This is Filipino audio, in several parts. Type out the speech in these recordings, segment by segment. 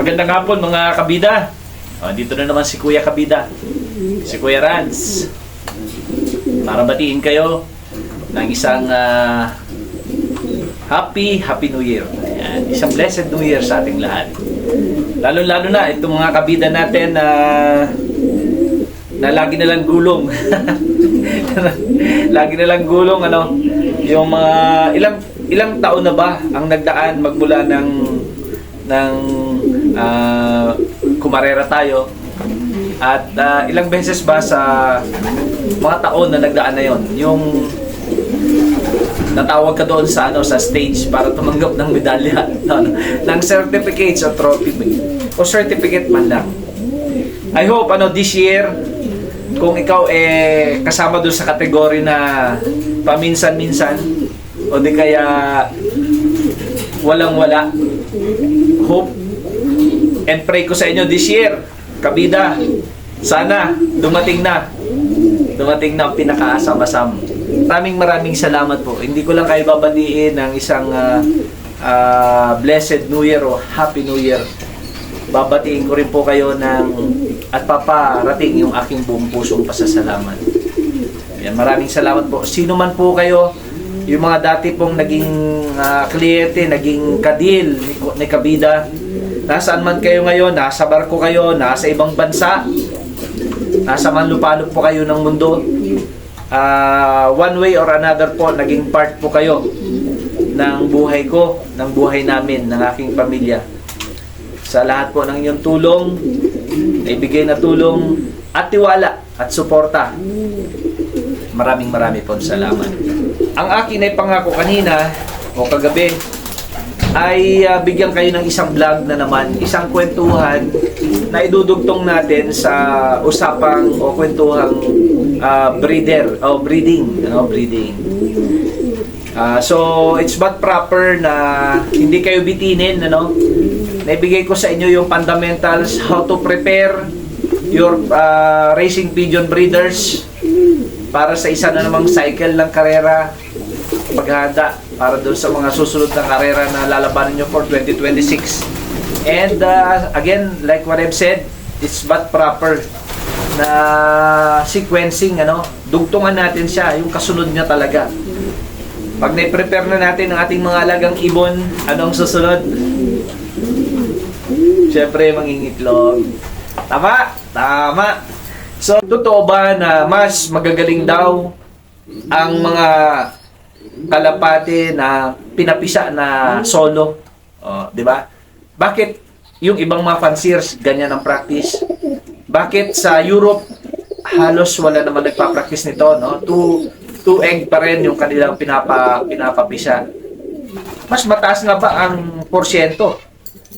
Magandang hapon mga kabida. Dito na naman si Kuya Kabida, si Kuya Rans, para batiin kayo ng isang Happy New Year. Ayan, isang Blessed New Year sa ating lahat. Lalo-lalo na itong mga kabida natin na lagi na lang gulong. Lagi na lang gulong, ano, yung mga ilang taon na ba ang nagdaan magmula ng kumarera tayo, at ilang beses ba sa mga taon na nagdaan na yon yung natawag ka doon sa sa stage para tumanggap ng medalya, ng certificates o trophy o certificate man lang. I hope this year, kung ikaw kasama doon sa kategory na paminsan-minsan o di kaya walang-wala, hope and pray ko sa inyo this year, kabida, sana dumating na ang pinakaasam-asam. Maraming salamat po. Hindi ko lang kayo babatiin ng isang Blessed New Year o Happy New Year. Babatiin ko rin po kayo at paparating yung aking buong pusong pasasalamat. Yan, maraming salamat po. Sino man po kayo, yung mga dati pong naging kliyente, naging kadil ni kabida, nasaan man kayo ngayon, nasa barko kayo, nasa ibang bansa, nasa manlupalop po kayo ng mundo, one way or another po, naging part po kayo ng buhay ko, ng buhay namin, ng aking pamilya. Sa lahat po ng inyong tulong, naibigay na tulong at tiwala at suporta, maraming po salamat. Ang akin ay pangako kanina o kagabi ay bigyan kayo ng isang vlog na naman, isang kwentuhan na idudugtong natin sa usapang o kwentuhang breeding. So it's but proper na hindi kayo bitinin, naibigay ko sa inyo yung fundamentals, how to prepare your racing pigeon breeders para sa isa na namang cycle ng karera, paghahanda para doon sa mga susunod na karera na lalabanan nyo for 2026. And again, like what I've said, it's but proper na sequencing, dugtungan natin siya, yung kasunod niya talaga. Pag na-prepare na natin ang ating mga alagang ibon, anong susunod? Siyempre, mangingitlog. Tama. So, totoo ba na mas magagaling daw ang mga kalapate na pinapisa na solo? Di ba? Bakit yung ibang mga fanciers ganyan ang practice? Bakit sa Europe halos wala naman nagpa-practice nito, two egg pa rin yung kanilang pinapapisa? Mas mataas nga ba ang porsyento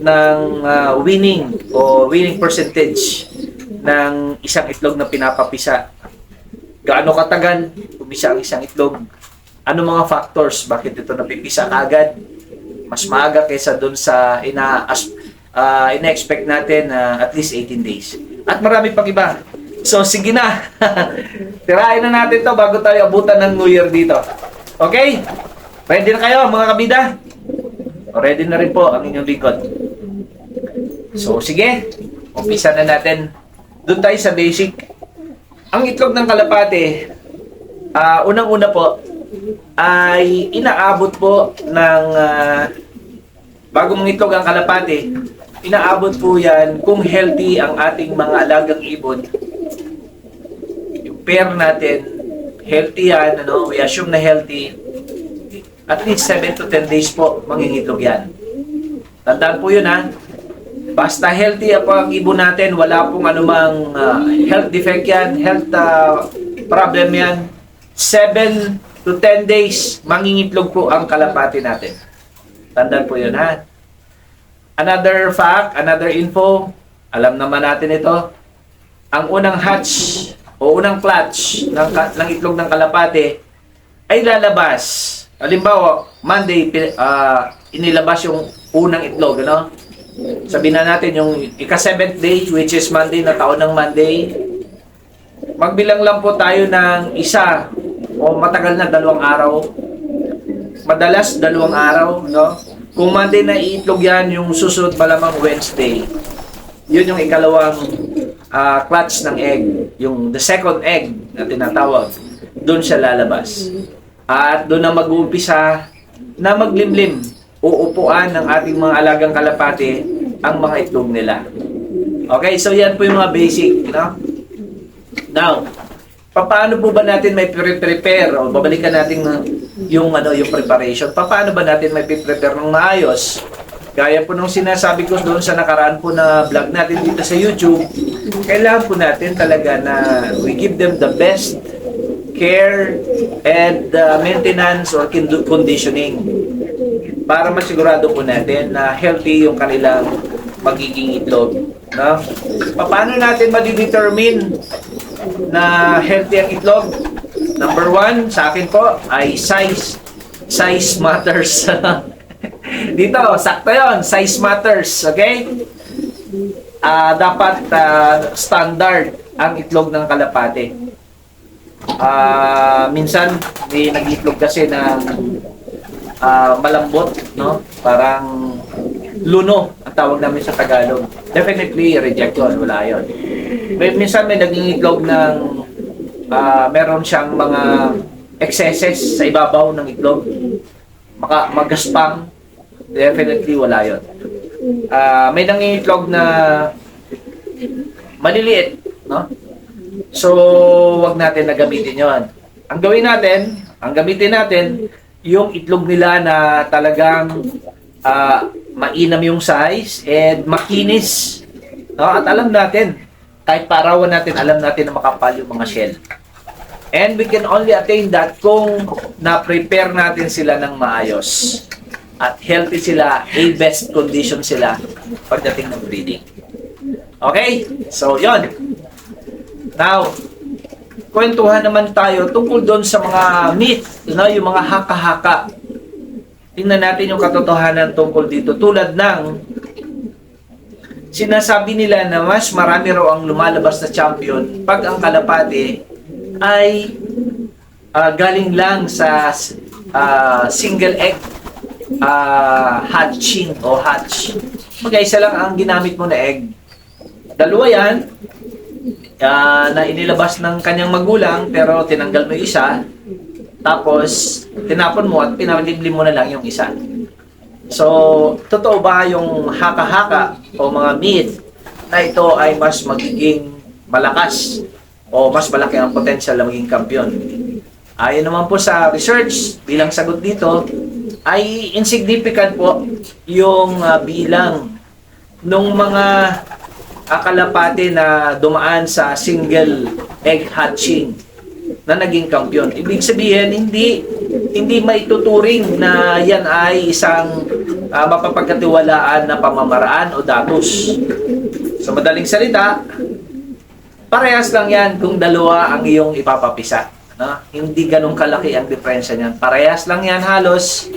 ng winning percentage ng isang itlog na pinapapisa? Gaano katagal pumisa ang isang itlog? Ano mga factors bakit ito napipisa agad? Mas maaga kaysa doon sa ina-expect natin at least 18 days. At marami pang iba. So sige na. Tirahin na natin to bago tayo abutan ng New Year dito. Okay? Ready na kayo mga kabida? Ready na rin po ang inyong lingkod. So sige, umpisa na natin. Doon tayo sa basic. Ang itlog ng kalapate, unang-una po, ay inaabot po ng bago mong itlog ang kalapate, inaabot po yan kung healthy ang ating mga alagang ibon. Yung pair natin, healthy yan, we assume na healthy. At least 7 to 10 days po, mangingitlog yan. Tandaan po yun, Basta healthy ang ibon natin, wala pong anumang health defect yan, health problem yan. 7 to 10 days, mangingitlog po ang kalapati natin. Tandaan po yun, Another fact, another info, alam naman natin ito. Ang unang hatch o unang clutch ng itlog ng kalapate ay lalabas. Halimbawa, Monday, inilabas yung unang itlog, Sabihin na natin yung ika-7th day, which is Monday na taon ng Monday. Magbilang lang po tayo ng isa o matagal na 2 araw. Madalas 2 araw, Kung Monday na iitlog yan, yung susunod malamang Wednesday, yun yung ikalawang clutch ng egg. Yung the second egg na tinatawag, doon siya lalabas. At doon na mag-uumpisa na maglimlim. Uupuan ng ating mga alagang kalapate ang mga itlog nila. Okay, so yan po yung mga basic, no? Now, paano po ba natin may prepare o babalikan natin yung preparation? Paano ba natin may prepare ng maayos? Gaya po nung sinasabi ko doon sa nakaraan po na vlog natin dito sa YouTube, kailangan po natin talaga na we give them the best care and maintenance or conditioning para masigurado po natin na healthy yung kanilang magiging itlog. No? Paano natin ma-determine na healthy ang itlog? Number one, sa akin po, ay size. Size matters. Dito, sakto yun. Size matters. Okay? Dapat standard ang itlog ng kalapate. Minsan, may nag-itlog kasi ng malambot, no? Parang luno ang tawag namin sa Tagalog. Definitely reject yun, wala yun. Minsan may naging itlog ng meron siyang mga excesses sa ibabaw ng itlog. Magaspang. Definitely wala yun. May nangingitlog na maliliit, no? So, wag natin na gamitin yon. Ang gamitin natin yung itlog nila na talagang mainam yung size and makinis. No? At alam natin, kahit parawan natin, alam natin na makapal yung mga shell. And we can only attain that kung na-prepare natin sila ng maayos. At healthy sila, best condition sila pagdating ng breeding. Okay? So, yon. Now, kwentuhan naman tayo tungkol doon sa mga myth, yung mga haka-haka. Tingnan natin yung katotohanan tungkol dito. Tulad ng sinasabi nila na mas marami raw ang lumalabas na champion pag ang kalapate ay galing lang sa single egg hatching o hatch. Mag-isa lang ang ginamit mo na egg. Dalawa yan na inilabas ng kanyang magulang pero tinanggal mo yung isa, tapos tinapon mo at pinaliblim mo na lang yung isa. So, totoo ba yung haka-haka o mga myth na ito ay mas magiging malakas o mas malaki ang potential na maging kampiyon? Ayon naman po sa research, bilang sagot dito, ay insignificant po yung bilang nung mga kalapate na dumaan sa single egg hatching na naging kampiyon. Ibig sabihin, hindi maituturing na yan ay isang mapapagkatiwalaan na pamamaraan o datos. Sa madaling salita, parehas lang yan kung dalawa ang iyong ipapapisa. No? Hindi ganun kalaki ang diferensya niyan. Parehas lang yan halos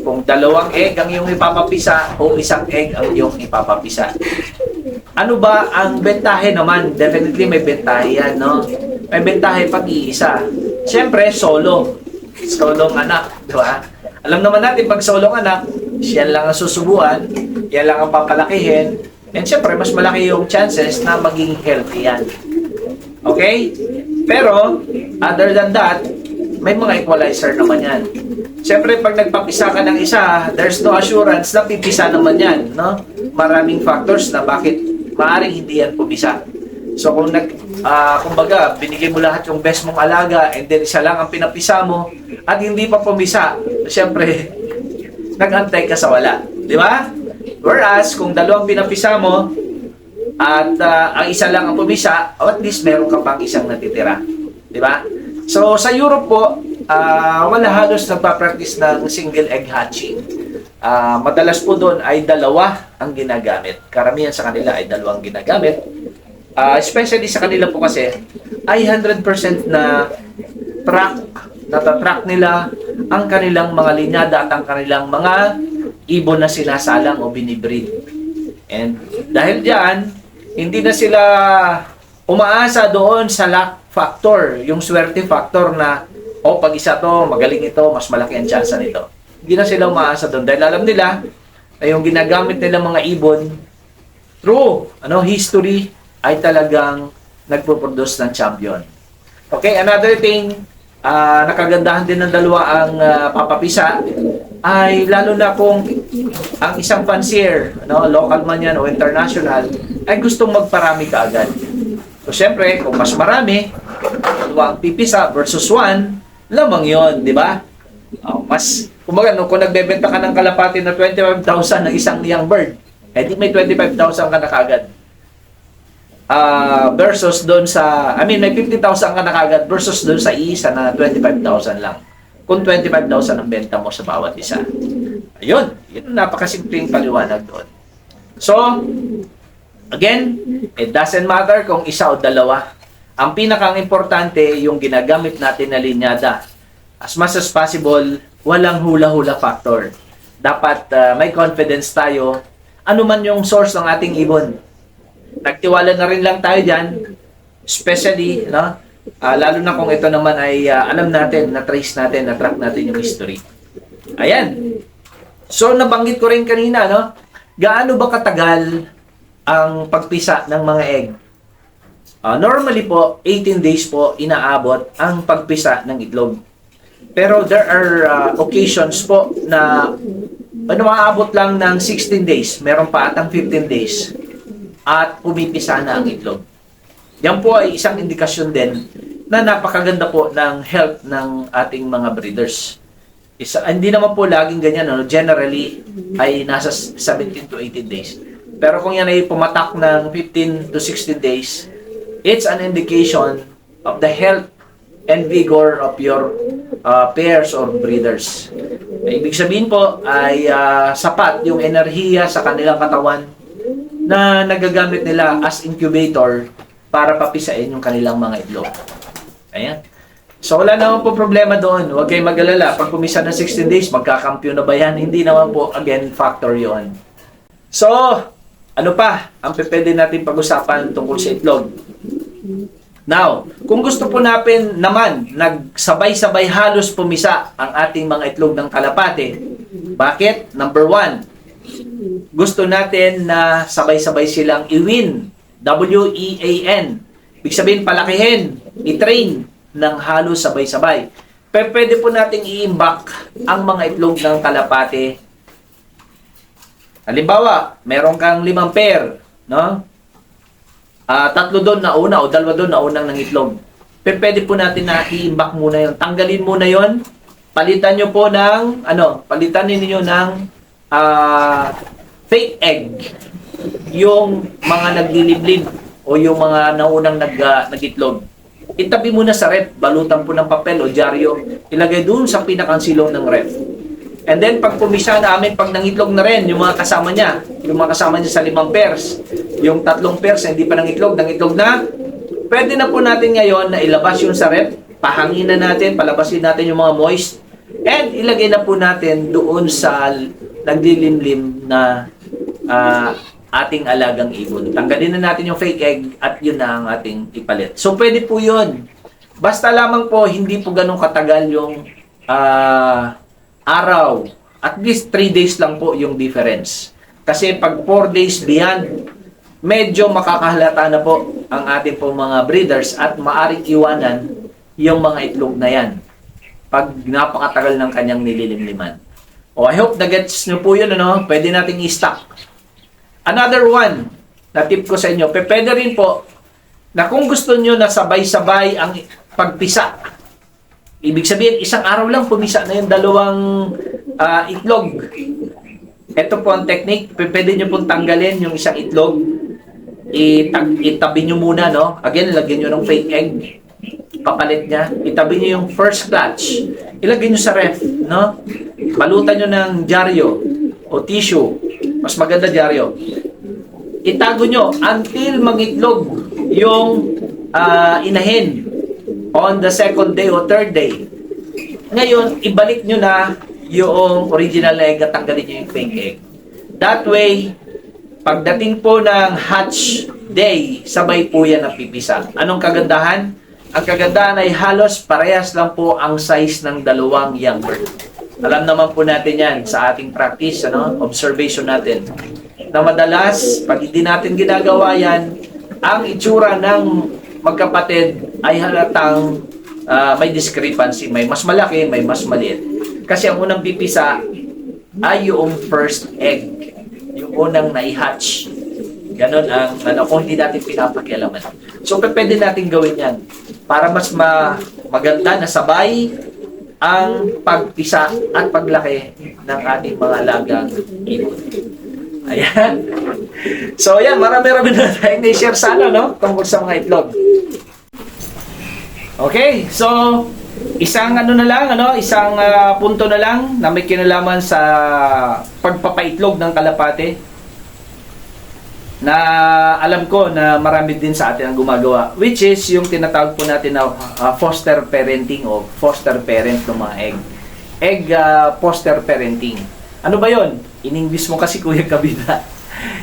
kung dalawang egg ang iyong ipapapisa o isang egg ang iyong ipapapisa. Ano ba ang bentahe naman? Definitely may bentahe yan, no? May bentahe pag-iisa. Siyempre, solo. Solong anak, di ba? Alam naman natin, pag solong anak, siya lang ang susubuan, yan lang ang papalakihin, and siyempre, mas malaki yung chances na maging healthy yan. Okay? Pero, other than that, may mga equalizer naman yan. Siyempre, pag nagpapisa ka ng isa, there's no assurance na pipisa naman yan, no? Maraming factors na bakit maaaring hindi yan pumisa. So kung kumbaga, binigay mo lahat yung best mong alaga and then isa lang ang pinapisa mo at hindi pa pumisa, syempre, nag-antay ka sa wala. Di ba? Whereas, kung dalawang pinapisa mo at ang isa lang ang pumisa, at least meron ka pang isang natitira. Di ba? So sa Europe po, wala halos nagpa-practice ng single egg hatching. Madalas po doon ay dalawa ang ginagamit. Karamihan sa kanila ay dalawang ginagamit. Especially sa kanila po kasi ay 100% na natatrack nila ang kanilang mga linyada at ang kanilang mga ibon na sinasalang o binibreed. And dahil diyan, hindi na sila umaasa doon sa luck factor, yung swerte factor na pag isa to, magaling ito, mas malaki ang chance nito. Hindi na sila umaasa doon dahil alam nila na yung ginagamit nila mga ibon through history ay talagang nagpo-produce ng champion. Okay, another thing, nakagandahan din ng dalawa ang papapisa ay lalo na kung ang isang fancier, local man yan o international, ay gustong magparami kaagad. So, syempre, kung mas marami, dalawang pipisa versus one, lamang yon, di ba? Kumbaga, kung nagbebenta ka ng kalapati na 25,000 ng isang young bird, di may 25,000 ka na kaagad. Versus doon sa, may 50,000 ka na kaagad versus doon sa isa na 25,000 lang. Kung 25,000 ang benta mo sa bawat isa. Ayun, yun napakasimpleng paliwanag doon. So, again, it doesn't matter kung isa o dalawa. Ang pinakang importante, yung ginagamit natin na linyada. As much as possible, walang hula-hula factor. Dapat may confidence tayo. Ano man yung source ng ating ibon. Nagtiwala na rin lang tayo dyan. Especially, lalo na kung ito naman ay alam natin, na-trace natin, na-track natin yung history. Ayan. So, nabanggit ko rin kanina, gaano ba katagal ang pagpisa ng mga egg? Normally po, 18 days po inaabot ang pagpisa ng itlog. Pero there are occasions po na maabot lang ng 16 days. Meron pa atang 15 days. At pumipisa na ang itlog. Yan po ay isang indikasyon din na napakaganda po ng health ng ating mga breeders. Hindi naman po laging ganyan. Generally, ay nasa 17 to 18 days. Pero kung yan ay pumatak ng 15 to 16 days, it's an indication of the health and vigor of your pairs or breeders. Ibig sabihin po ay sapat yung enerhiya sa kanilang katawan na nagagamit nila as incubator para papisain yung kanilang mga itlog. Ayan. So wala naman po problema doon. Huwag kayong mag-alala. Pag pumisa ng 16 days, magkakampiyon na ba yan? Hindi naman po, again, factor yon. So, ano pa ang pwede natin pag-usapan tungkol sa itlog? Now, kung gusto po natin naman nagsabay-sabay halos pumisa ang ating mga itlog ng kalapate, bakit? Number 1, gusto natin na sabay-sabay silang i-win. W-E-A-N. Ibig sabihin, palakihin, i-train ng halos sabay-sabay. Pero pwede po nating i-imbak ang mga itlog ng kalapate. Halimbawa, meron kang 5 pair, 3 doon na una o 2 doon na unang ng itlog. Pero pwede po natin na i-imbak muna yon. Tanggalin muna yon. Palitan nyo po ng, palitan ninyo ng fake egg. Yung mga nagliliblib o yung mga naunang nagitlog. Itabi muna sa ref, balutan po ng papel o dyaryo, ilagay doon sa pinakang silong ng ref. And then, pag pumisa namin, pag nangitlog na rin, yung mga kasama niya sa 5 pairs, yung 3 pairs na hindi pa nangitlog na, pwede na po natin ngayon na ilabas yun sa ref, pahanginan natin, palabasin natin yung mga moist, and ilagay na po natin doon sa naglilimlim na ating alagang ibon. Tanggalin na natin yung fake egg at yun na ang ating ipalit. So, pwede po yun. Basta lamang po, hindi po ganun katagal yung araw. At least 3 days lang po yung difference. Kasi pag 4 days beyond, medyo makakahalata na po ang ating po mga breeders at maaring iwanan yung mga itlog na yan pag napakatagal ng kanyang nililimliman. I hope na gets nyo po yun, pwede nating i-stock. Another one na tip ko sa inyo, pwede rin po na kung gusto nyo na sabay-sabay ang pagpisa, ibig sabihin, isang araw lang pumisa na yung 2 itlog. Ito po ang technique, pwede nyo pong tanggalin yung isang itlog, itabi nyo muna, Again, lagyan nyo ng fake egg, papalit niya, itabi nyo yung first clutch, ilagay nyo sa ref, Balutan nyo ng dyaryo o tissue, mas maganda dyaryo. Itago nyo until mangitlog yung inahin on the 2nd day o 3rd day. Ngayon, ibalik nyo na yung original egg at tanggalin nyo yung fake egg. That way, pagdating po ng hatch day, sabay po yan ang pipisa. Anong kagandahan? Ang kagandahan ay halos parehas lang po ang size ng 2 young bird. Alam naman po natin yan sa ating practice, observation natin. Na madalas, pag hindi natin ginagawa yan, ang itsura ng magkapatid ay halatang may discrepancy. May mas malaki, may mas maliit. Kasi ang unang pipisa ay yung first egg. Yung unang nai-hatch. Ganon ang kung hindi natin pinapakialaman. So, pwede natin gawin yan para mas maganda na sabay ang pagpisa at paglaki ng ating mga alagang ibon. Ayan. So, ayan, marami-rami na tayong na-share sana, tungkol sa mga itlog. Okay, so, isang isang punto na lang na may kinalaman sa pagpapaitlog ng kalapate na alam ko na marami din sa atin ang gumagawa, which is yung tinatawag po natin na foster parenting o foster parent ng mga egg foster parenting. Ano ba yon? In English mo kasi, Kuya Kabida.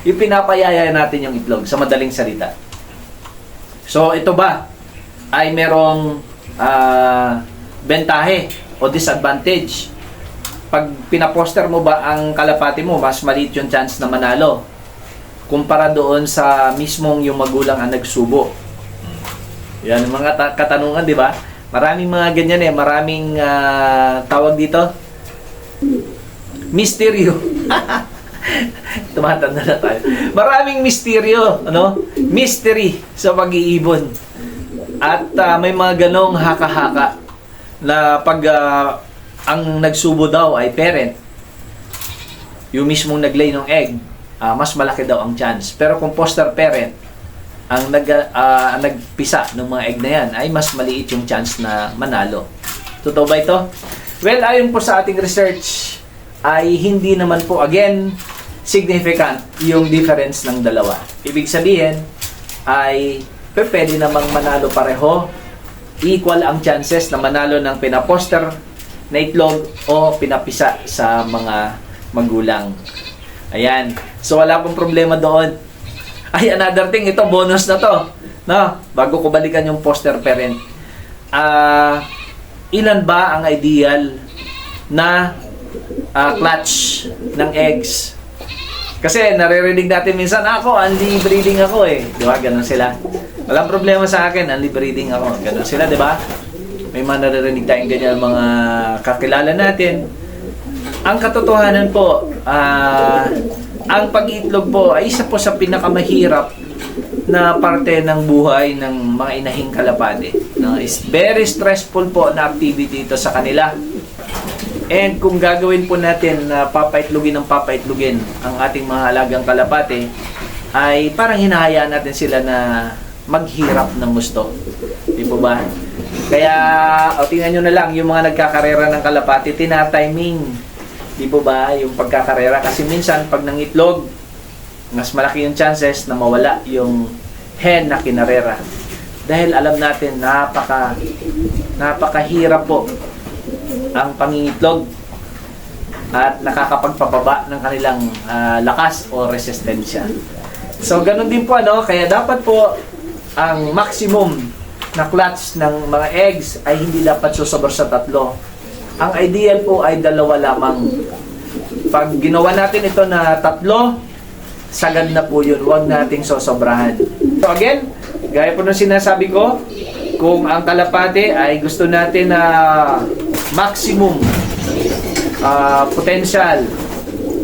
Ipinapayaya natin yung itlog sa madaling salita. So ito ba ay merong bentahe o disadvantage? Pag pinaposter mo ba ang kalapati mo, mas maliit yung chance na manalo kumpara doon sa mismong yung magulang ang nagsubo. Yan ang mga katanungan, di ba? Maraming mga ganyan maraming tawag dito, misteryo. Tumatanda na tayo. Maraming misteryo, mystery sa pag-iibon. At may mga ganong haka-haka na pag ang nagsubo daw ay parent, yung mismong naglay ng egg, mas malaki daw ang chance. Pero kung foster parent ang nagpisa ng mga egg na yan, ay mas maliit yung chance na manalo. Totoo ba ito? Well, ayon po sa ating research, ay hindi naman po, again, significant yung difference ng dalawa. Ibig sabihin, ay pwede namang manalo pareho. Equal ang chances na manalo ng pinaposter na itlog o pinapisa sa mga magulang. Ayan. So, wala pong problema doon. Ay, another thing, ito, bonus na to. Bago ko balikan yung foster parent. Ilan ba ang ideal na clutch ng eggs? Kasi naririnig natin minsan, ako, only breeding ako Di ba? Ganun sila. Walang problema sa akin, only breeding ako. Ganun sila, di ba? May mga naririnig tayong ganyan mga kakilala natin. Ang katotohanan po, ang pag-itlog po ay isa po sa pinakamahirap na parte ng buhay ng mga inahing kalapate. It's very stressful po na activity ito sa kanila. And kung gagawin po natin na papaitlogin ang ating mga alagang kalapate, ay parang hinahayaan natin sila na maghirap ng gusto. Di po ba? Kaya, tingnan nyo na lang, yung mga nagkakarera ng kalapate, tina-timing. Di po ba yung pagkakarera? Kasi minsan, pag nangitlog, mas malaki yung chances na mawala yung hen na kinarera. Dahil alam natin, napakahirap po ang pangingitlog at nakakapagpababa ng kanilang lakas o resistensya. So, ganun din po, kaya dapat po ang maximum na clutch ng mga eggs ay hindi dapat susobra sa 3. Ang ideal po ay 2 lamang. Pag ginawa natin ito na 3, sagad na po yun. Huwag nating sosobrahan. So again, gaya po ng sinasabi ko, kung ang kalapate ay gusto natin na maximum potential,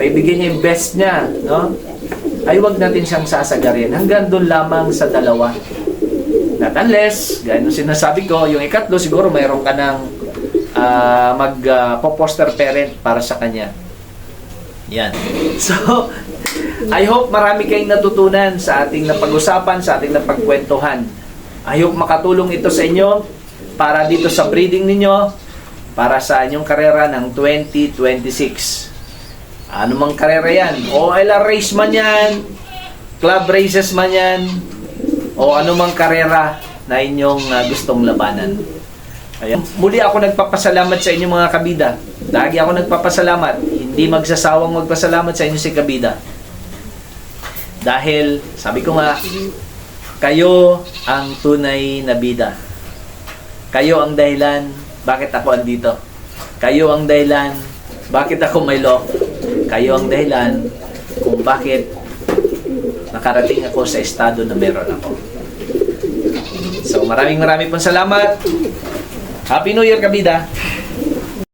maibigyan niya yung best niya, ay huwag natin siyang sasagarin. Hanggang doon lamang sa 2. Not unless, gaya ng sinasabi ko, yung ikatlo, siguro mayroon ka ng mag-poster parent para sa kanya. Yan. So, I hope marami kayong natutunan sa ating napag-usapan, sa ating napagkwentuhan. I hope makatulong ito sa inyo para dito sa breeding ninyo, para sa inyong karera ng 2026. Ano mang karera yan? OLR race man yan, club races man yan, o ano mang karera na inyong gustong labanan. Ayan. Muli ako nagpapasalamat sa inyo mga kabida. Lagi ako nagpapasalamat. Hindi magsasawang magpasalamat sa inyo si kabida. Dahil, sabi ko nga, kayo ang tunay na bida. Kayo ang dahilan bakit ako andito. Kayo ang dahilan Bakit ako may law? Kayo ang dahilan kung bakit nakarating ako sa estado na meron ako. So maraming pong salamat. Happy New Year, kabida!